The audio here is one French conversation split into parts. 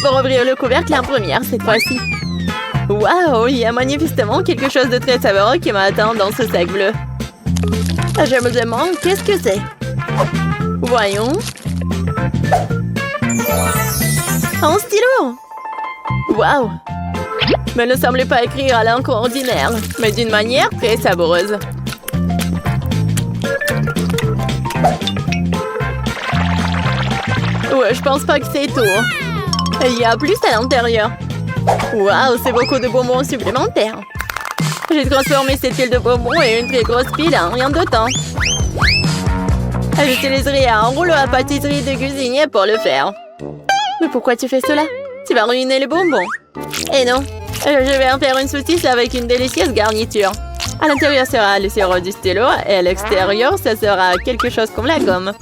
pour ouvrir le couvercle en première cette fois-ci. Waouh, il y a manifestement quelque chose de très savoureux qui m'attend dans ce sac bleu. Je me demande qu'est-ce que c'est. Voyons. Un stylo. Waouh. Mais ne semblez pas écrire à l'encre ordinaire, mais d'une manière très savoureuse. Ouais, je pense pas que c'est tout. Il y a plus à l'intérieur. Waouh, c'est beaucoup de bonbons supplémentaires. J'ai transformé cette pile de bonbons en une très grosse pile en rien de temps. J'utiliserai un rouleau à pâtisserie de cuisinier pour le faire. Mais pourquoi tu fais cela? Tu vas ruiner les bonbons. Et non, je vais en faire une saucisse avec une délicieuse garniture. À l'intérieur sera le sirop du stylo et à l'extérieur, ça sera quelque chose comme la gomme.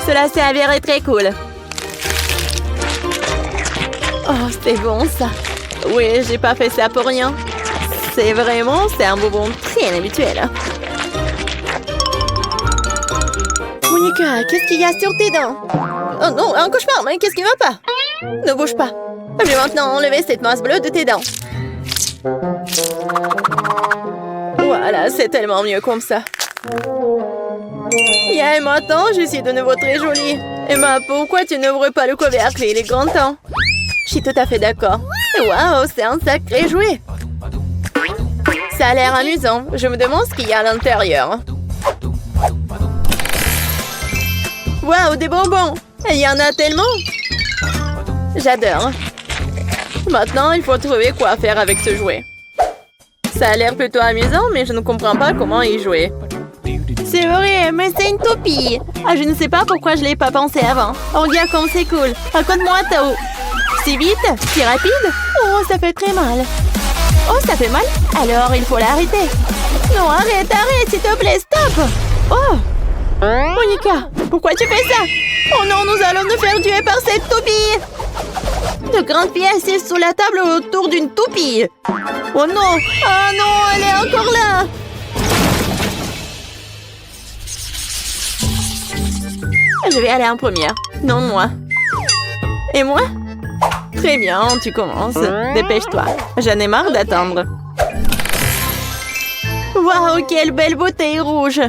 Cela s'est avéré très cool. Oh, c'est bon ça. Oui, j'ai pas fait ça pour rien. C'est un bonbon très inhabituel. Monica, qu'est-ce qu'il y a sur tes dents? Oh non, un cauchemar, mais qu'est-ce qui va pas? Ne bouge pas. Je vais maintenant enlever cette masse bleue de tes dents. Voilà, c'est tellement mieux comme ça. Et maintenant, je suis de nouveau très jolie. Emma, pourquoi tu n'ouvres pas le couvercle? Il est grand temps. Je suis tout à fait d'accord. Waouh, c'est un sacré jouet. Ça a l'air amusant. Je me demande ce qu'il y a à l'intérieur. Waouh, des bonbons. Il y en a tellement. J'adore. Maintenant, il faut trouver quoi faire avec ce jouet. Ça a l'air plutôt amusant, mais je ne comprends pas comment y jouer. C'est vrai, mais c'est une toupie. Ah, je ne sais pas pourquoi je l'ai pas pensé avant. Oh, regarde comme c'est cool. Raconte-moi, Tao. C'est vite? C'est rapide? Oh, ça fait très mal. Oh, ça fait mal? Alors, il faut l'arrêter. Non, arrête, s'il te plaît, stop. Oh. Monica, pourquoi tu fais ça? Oh non, nous allons nous faire tuer par cette toupie. De grandes filles assises sous la table autour d'une toupie. Oh non. Ah non, elle est encore là. Je vais aller en première. Non, moi. Et moi? Très bien, tu commences. Dépêche-toi. J'en ai marre d'attendre. Waouh, quelle belle bouteille rouge.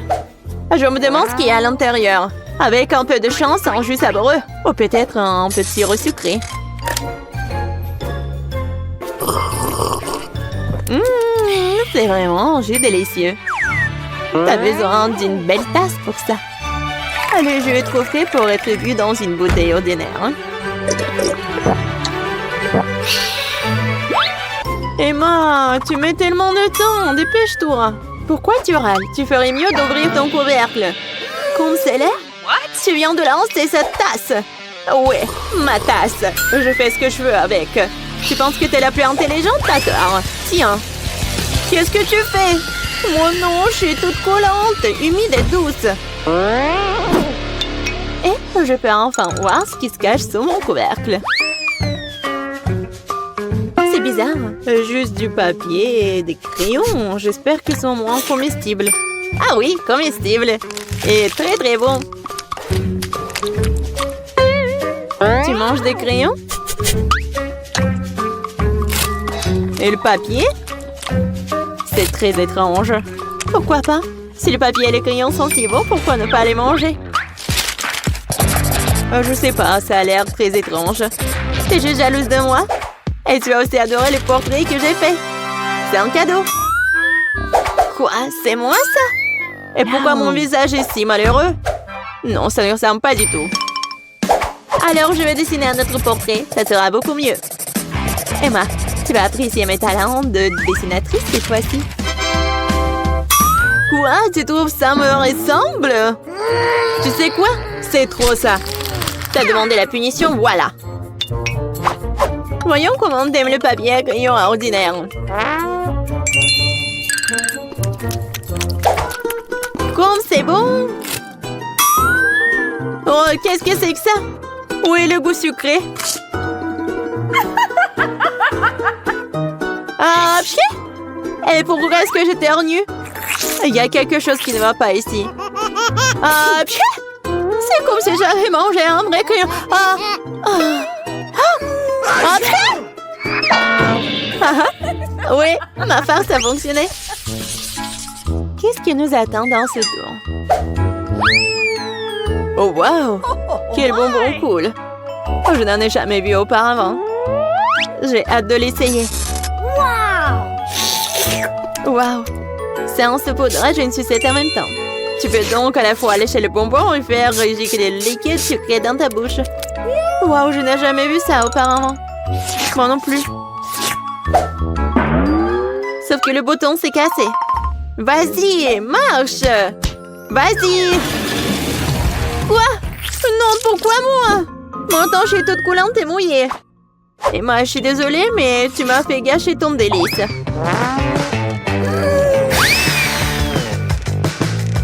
Je me demande ce qu'il y a à l'intérieur. Avec un peu de chance, un jus saboreux. Ou peut-être un peu de sirop sucré. C'est vraiment un jus délicieux. T'as besoin d'une belle tasse pour ça. Le jus est trop frais pour être bu dans une bouteille ordinaire. Emma, tu mets tellement de temps. Dépêche-toi. Pourquoi tu râles? Tu ferais mieux d'ouvrir ton couvercle. Comme c'est l'air? Tu viens de lancer cette tasse. Ouais, ma tasse. Je fais ce que je veux avec. Tu penses que t'es la plus intelligente? D'accord. Tiens. Qu'est-ce que tu fais? Oh non, je suis toute collante, humide et douce. Et je peux enfin voir ce qui se cache sous mon couvercle. C'est bizarre. Juste du papier et des crayons. J'espère qu'ils sont moins comestibles. Ah oui, comestibles. Et très très bon. Tu manges des crayons? Et le papier? C'est très étrange. Pourquoi pas? Si le papier et les crayons sont si bons, pourquoi ne pas les manger? Je sais pas, ça a l'air très étrange. T'es juste jalouse de moi? Et tu as aussi adoré les portraits que j'ai faits. C'est un cadeau. Quoi? C'est moi ça? Et pourquoi mon visage est si malheureux? Non, ça ne ressemble pas du tout. Alors, je vais dessiner un autre portrait. Ça sera beaucoup mieux. Emma, tu vas apprécier mes talents de dessinatrice cette fois-ci. Quoi? Tu trouves ça me ressemble? Tu sais quoi? C'est trop ça. T'as demandé la punition, voilà. Voyons comment t'aimes le papier à crayon ordinaire. Comme c'est bon. Oh, qu'est-ce que c'est que ça? Où est le goût sucré? Ah, pied? Et pourquoi est-ce que j'éternue? Il y a quelque chose qui ne va pas ici. C'est comme si j'avais mangé un vrai crayon. Oui, ma farce a fonctionné. Qu'est-ce qui nous attend dans ce tour? Oh, wow! Quel bonbon cool! Oh, je n'en ai jamais vu auparavant. J'ai hâte de l'essayer. Wow! Séance de saupoudrage et une sucette en même temps. Tu peux donc à la fois lécher le bonbon et faire gicler le liquide sucré dans ta bouche. Wow, je n'ai jamais vu ça auparavant. Moi non plus. Sauf que le bouton s'est cassé. Vas-y, marche! Vas-y! Quoi? Non, pourquoi moi? Mon temps, je suis toute coulante et mouillée. Et moi, je suis désolée, mais tu m'as fait gâcher ton délice.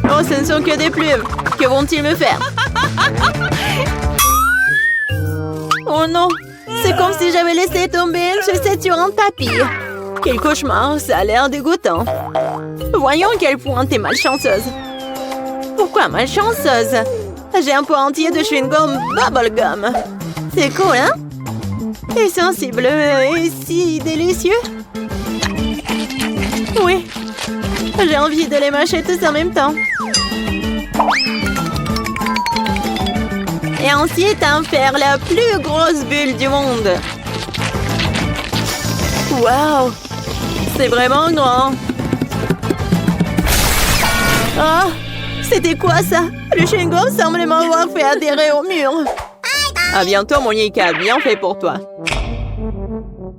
Oh, ce ne sont que des plumes. Que vont-ils me faire? Oh non! C'est comme si j'avais laissé tomber une chaussette sur un tapis. Quel cauchemar, ça a l'air dégoûtant. Voyons à quel point t'es malchanceuse. Pourquoi malchanceuse? J'ai un pot entier de chewing-gum bubblegum. C'est cool, hein? Et sensible et si délicieux. Oui, j'ai envie de les mâcher tous en même temps. Et ensuite en faire la plus grosse bulle du monde. Wow! C'est vraiment grand. Oh! C'était quoi ça? Le chewing-gum semble m'avoir fait adhérer au mur. À bientôt, Monica. Bien fait pour toi.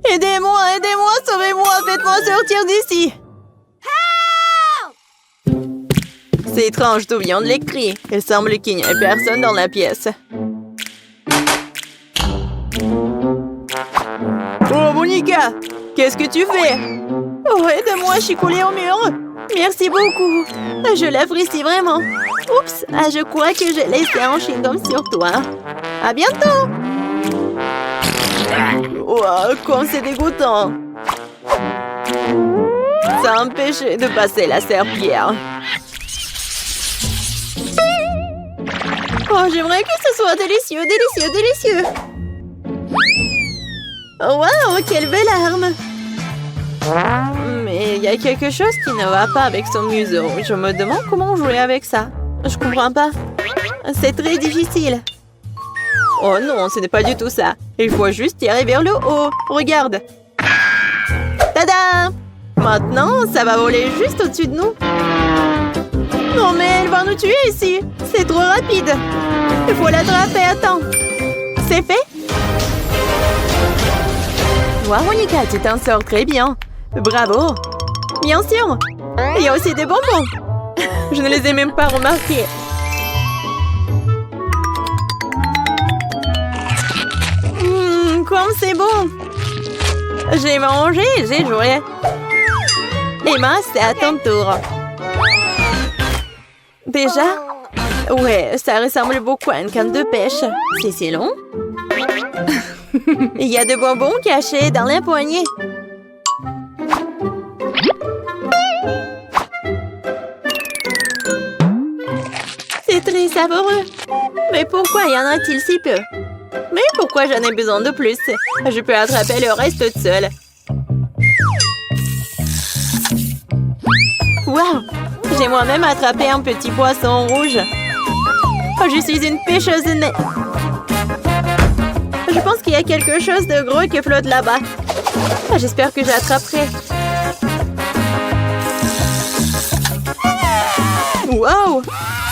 Aidez-moi, aidez-moi, sauvez-moi, faites-moi sortir d'ici. C'est étrange d'où viennent les cris. Il semble qu'il n'y ait personne dans la pièce. Oh, Monica! Qu'est-ce que tu fais? Oh, aide-moi, je suis collée au mur. Merci beaucoup. Je l'apprécie vraiment. Oups, je crois que j'ai laissé un chewing-gum sur toi. À bientôt. Wow, comme c'est dégoûtant. Ça empêche de passer la serpillière. Oh, j'aimerais que ce soit délicieux, délicieux, délicieux. Wow, quelle belle arme. Mais il y a quelque chose qui ne va pas avec son museau. Je me demande comment jouer avec ça. Je comprends pas. C'est très difficile. Oh non, ce n'est pas du tout ça. Il faut juste tirer vers le haut. Regarde. Tada! Maintenant, ça va voler juste au-dessus de nous. Non mais elle va nous tuer ici. C'est trop rapide. Il faut l'attraper à temps. C'est fait? Wow, Monica, tu t'en sors très bien. Bravo. Bien sûr. Il y a aussi des bonbons. Je ne les ai même pas remarqués. Comme c'est bon. J'ai mangé, j'ai joué. Emma, c'est à ton tour. Déjà? Ouais, ça ressemble beaucoup à une canne de pêche. C'est si long. Il y a des bonbons cachés dans les poignées. C'est très savoureux. Mais pourquoi y en a-t-il si peu? Mais pourquoi j'en ai besoin de plus? Je peux attraper le reste toute seule. Wow! J'ai moi-même attrapé un petit poisson rouge. Oh, je suis une pêcheuse née. Je pense qu'il y a quelque chose de gros qui flotte là-bas. J'espère que j'attraperai. Wow!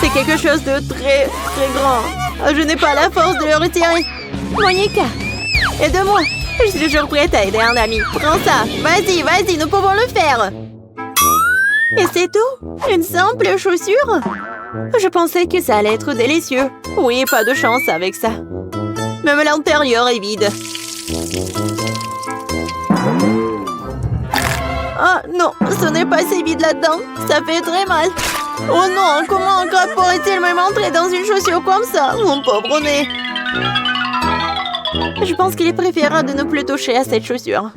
C'est quelque chose de très, très grand. Je n'ai pas la force de le retirer. Monica, aide-moi. Je suis toujours prête à aider un ami. Prends ça. Vas-y, vas-y, nous pouvons le faire. Et c'est tout? Une simple chaussure? Je pensais que ça allait être délicieux. Oui, pas de chance avec ça. Même l'intérieur est vide. Ah non, ce n'est pas si vide là-dedans. Ça fait très mal. Oh non, comment un crabe pourrait-il même entrer dans une chaussure comme ça? Mon pauvre nez. Je pense qu'il est préférable de ne plus toucher à cette chaussure.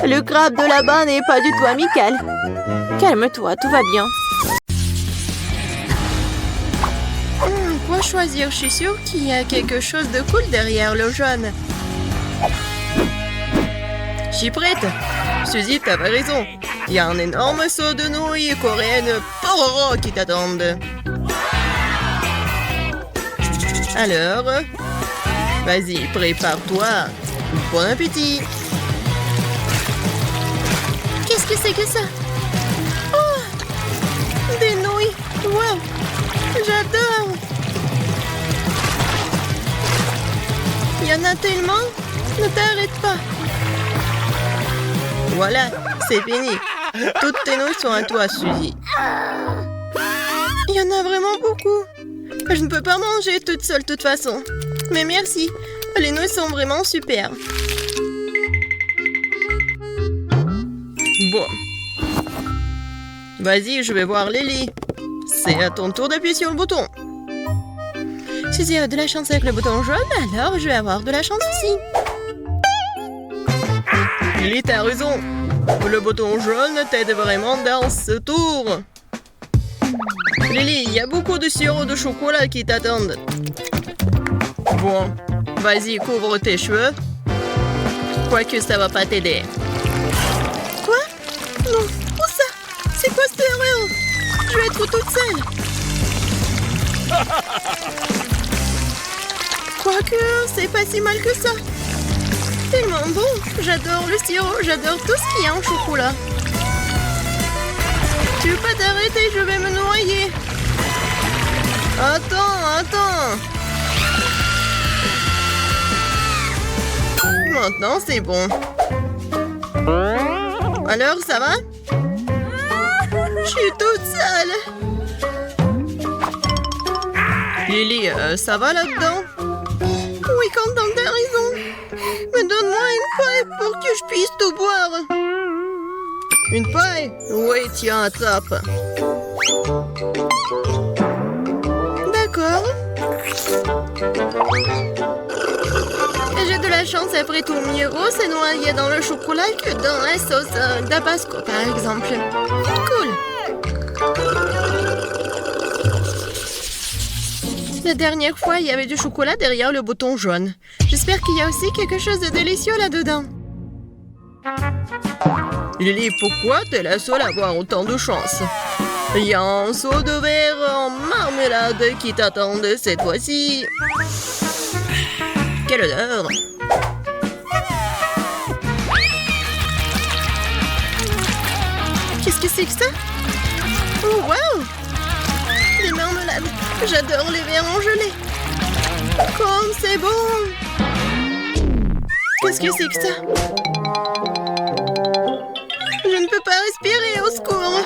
Le crabe de là-bas n'est pas du tout amical. Calme-toi, tout va bien. Quoi choisir? Je suis sûre qu'il y a quelque chose de cool derrière le jaune. Je suis prête. Suzy, t'avais raison. Il y a un énorme seau de nouilles coréennes pororo qui t'attendent. Alors, vas-y, prépare-toi. Bon appétit. Qu'est-ce que c'est que ça? Oh, des nouilles. Wow, j'adore. Il y en a tellement. Ne t'arrête pas. Voilà, c'est fini. Toutes tes nouilles sont à toi, Suzy. Il y en a vraiment beaucoup. Je ne peux pas manger toute seule de toute façon. Mais merci, les nouilles sont vraiment super. Bon. Vas-y, je vais voir Lily. C'est à ton tour d'appuyer sur le bouton. Suzy a de la chance avec le bouton jaune, alors je vais avoir de la chance aussi. Lily, t'as raison. Le bouton jaune t'aide vraiment dans ce tour. Lily, il y a beaucoup de sirop de chocolat qui t'attendent. Bon, vas-y, couvre tes cheveux. Quoique ça va pas t'aider. Quoi? Non, où ça? C'est quoi cette erreur? Je vais être toute seule. Quoique, c'est pas si mal que ça. Tellement bon. J'adore le sirop, j'adore tout ce qu'il y a en chocolat. Tu veux pas t'arrêter, je vais me noyer. Attends. Maintenant, c'est bon. Alors, ça va? Je suis toute seule. Lily, ça va là-dedans? Oui, Quentin, t'as raison. Mais donne-moi une paille pour que je puisse tout boire. Une paille? Oui, tiens, attrape. D'accord. J'ai de la chance après tout. Miro s'est noyé dans le chocolat que dans la sauce Tabasco, par exemple. Cool. La dernière fois, il y avait du chocolat derrière le bouton jaune. J'espère qu'il y a aussi quelque chose de délicieux là-dedans. Lily, pourquoi t'es la seule à avoir autant de chance? Il y a un seau de verre en marmelade qui t'attend cette fois-ci. Quelle odeur! Qu'est-ce que c'est que ça? Oh, wow! Les marmelades! J'adore les verres en gelée! Comme c'est bon! Qu'est-ce que c'est que ça? Je ne peux pas respirer, au secours!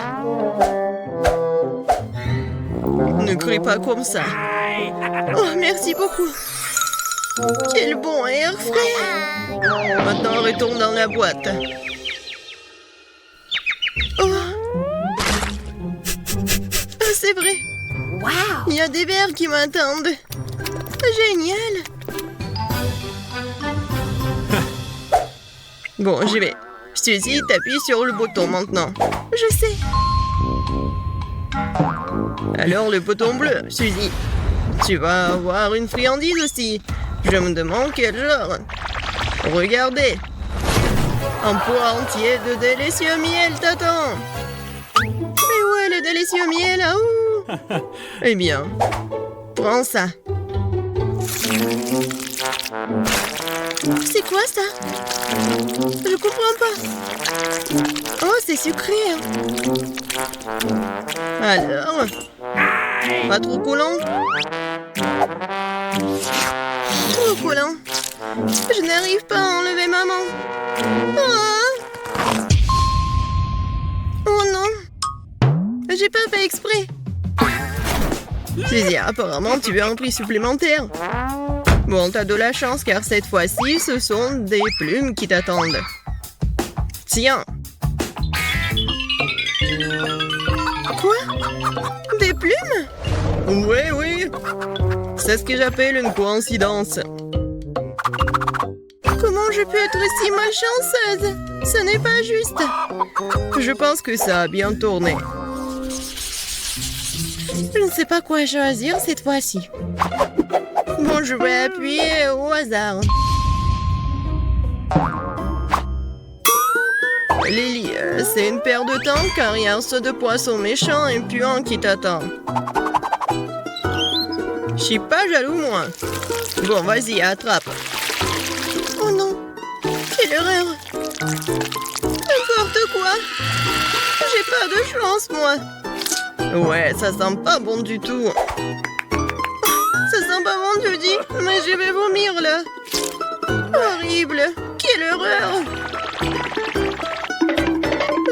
Ne crie pas comme ça. Oh, merci beaucoup. Quel bon air frais. Maintenant, retourne dans la boîte. Oh, c'est vrai. Wow! Il y a des verres qui m'attendent. Génial. Bon, j'y vais. Suzy, t'appuies sur le bouton maintenant. Je sais. Alors, le bouton bleu, Suzy. Tu vas avoir une friandise aussi. Je me demande quel genre. Regardez. Un pot entier de délicieux miel t'attend. Mais où est le délicieux miel? Eh bien, prends ça. C'est quoi ça? Je comprends pas. Oh, c'est sucré. Alors, pas trop collant? Trop collant. Je n'arrive pas à enlever maman. Oh non. J'ai pas fait exprès. Suzy, apparemment, tu veux un prix supplémentaire. Bon, t'as de la chance car cette fois-ci, ce sont des plumes qui t'attendent. Tiens. Quoi? Des plumes? Oui. C'est ce que j'appelle une coïncidence. je peux être si malchanceuse? Ce n'est pas juste. Je pense que ça a bien tourné. Je ne sais pas quoi choisir cette fois-ci. Bon, je vais appuyer au hasard. Lily, c'est une paire de temps car il y a un seau de poisson méchant et puant qui t'attend. Je suis pas jaloux, moi. Bon, vas-y, attrape. Oh non, quelle erreur. N'importe quoi. J'ai pas de chance, moi. Ouais, ça sent pas bon du tout. Ça sent pas bon, tu dis, mais je vais vomir, là. Horrible. Quelle horreur.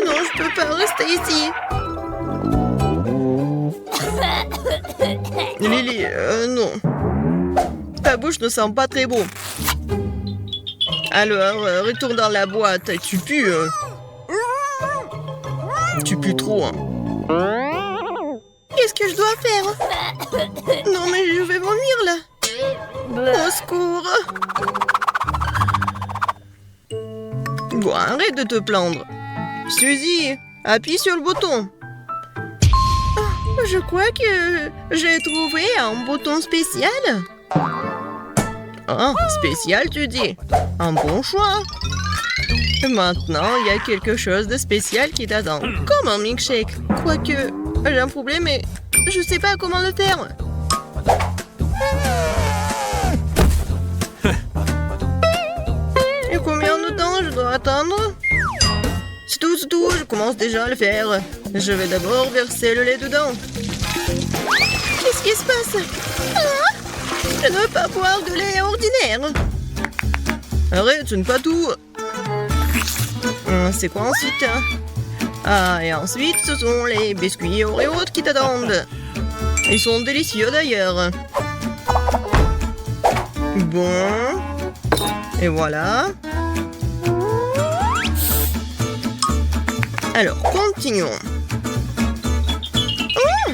Non, je peux pas rester ici. Lily, non. Ta bouche ne sent pas très bon. Alors, retourne dans la boîte. Tu pues. Tu pues trop, hein. Qu'est-ce que je dois faire? Non, mais je vais vomir, là. Au secours. Bon, arrête de te plaindre. Suzy, appuie sur le bouton. Je crois que j'ai trouvé un bouton spécial. Ah, spécial, tu dis? Un bon choix. Maintenant, il y a quelque chose de spécial qui t'attend. Comme un milkshake. Quoique, j'ai un problème, mais je sais pas comment le faire. Et combien de temps je dois attendre? C'est tout, je commence déjà à le faire. Je vais d'abord verser le lait dedans. Qu'est-ce qui se passe? Ah, je ne veux pas boire de lait ordinaire. Arrête, ce n'est pas tout. C'est quoi ensuite? Ah, et ensuite, ce sont les biscuits Oreos qui t'attendent. Ils sont délicieux d'ailleurs. Bon. Et voilà. Alors, continuons. Oh!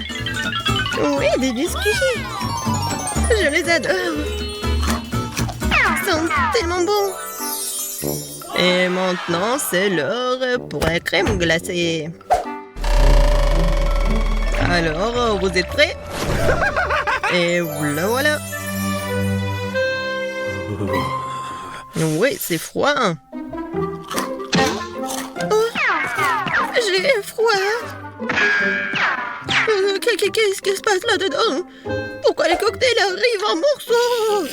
Oui, des biscuits. Je les adore. Ils sont tellement bons. Et maintenant, c'est l'heure pour la crème glacée. Alors, vous êtes prêts? Et voilà. Oui, c'est froid. J'ai froid. Qu'est-ce qui se passe là-dedans? Pourquoi les cocktails arrivent en morceaux?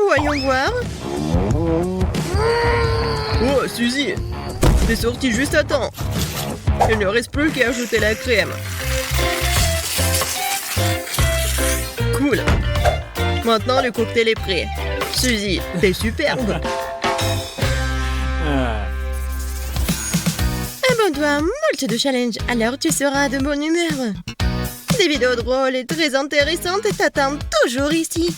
Voyons voir. Oh, Suzy, t'es sortie juste à temps. Il ne reste plus qu'à ajouter la crème. Cool. Maintenant, le cocktail est prêt. Suzy, t'es superbe. Abonne-toi à moult de challenges, alors tu seras de bonne humeur. Des vidéos drôles et très intéressantes t'attendent toujours ici.